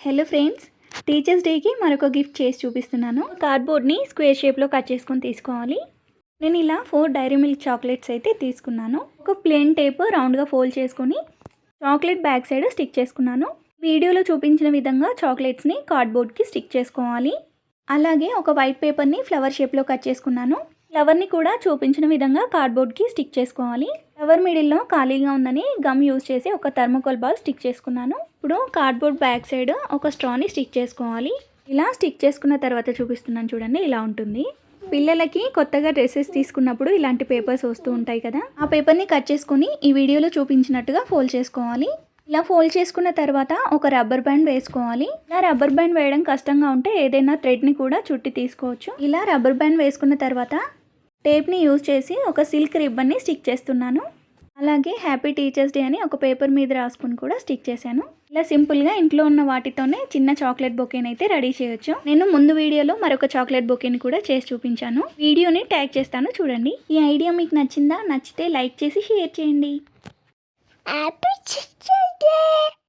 Hello friends, teachers డేకి మరొక gift చేసి చూపిస్తున్నాను. కార్డ్బోర్డ్ని స్క్వేర్ షేప్లో కట్ చేసుకొని తీసుకోవాలి. నేను ఇలా 4 డైరీ మిల్క్ చాక్లెట్స్ అయితే తీసుకున్నాను. ఒక ప్లేన్ టేప్ రౌండ్గా ఫోల్డ్ చేసుకొని చాక్లెట్ బ్యాక్ సైడ్ స్టిక్ చేసుకున్నాను. వీడియోలో చూపించిన విధంగా చాక్లెట్స్ని కార్డ్బోర్డ్కి స్టిక్ చేసుకోవాలి. అలాగే ఒక వైట్ పేపర్ని ఫ్లవర్ షేప్లో కట్ చేసుకున్నాను. ఫ్లవర్ని కూడా చూపించిన విధంగా కార్డ్బోర్డ్కి స్టిక్ చేసుకోవాలి. ఫ్లవర్ మిడిల్లో ఖాళీగా ఉందని గమ్ యూజ్ చేసి ఒక థర్మోకోల్ బాల్ స్టిక్ చేసుకున్నాను. ఇప్పుడు కార్డ్బోర్డ్ బ్యాక్ సైడ్ ఒక స్ట్రాని స్టిక్ చేసుకోవాలి. ఇలా స్టిక్ చేసుకున్న తర్వాత చూపిస్తున్నాను చూడండి, ఇలా ఉంటుంది. పిల్లలకి కొత్తగా డ్రెస్సెస్ తీసుకున్నప్పుడు ఇలాంటి పేపర్స్ వస్తూ ఉంటాయి కదా, ఆ పేపర్ని కట్ చేసుకొని ఈ వీడియోలో చూపించినట్టుగా ఫోల్డ్ చేసుకోవాలి. ఇలా ఫోల్డ్ చేసుకున్న తర్వాత ఒక రబ్బర్ బ్యాండ్ వేసుకోవాలి. ఇలా రబ్బర్ బ్యాండ్ వేయడం కష్టంగా ఉంటే ఏదైనా థ్రెడ్ని కూడా చుట్టి తీసుకోవచ్చు. ఇలా రబ్బర్ బ్యాండ్ వేసుకున్న తర్వాత టేప్ని యూజ్ చేసి ఒక సిల్క్ రిబ్బన్ని స్టిక్ చేస్తున్నాను. అలాగే హ్యాపీ టీచర్స్ డే అని ఒక పేపర్ మీద రాసుకుని కూడా స్టిక్ చేశాను. ఇలా సింపుల్గా ఇంట్లో ఉన్న వాటితోనే చిన్న చాక్లెట్ బొకేని అయితే రెడీ చేయొచ్చు. నేను ముందు వీడియోలో మరొక చాక్లెట్ బొకేని కూడా చేసి చూపించాను. వీడియోని ట్యాగ్ చేస్తాను చూడండి. ఈ ఐడియా మీకు నచ్చిందా? నచ్చితే లైక్ చేసి షేర్ చేయండి.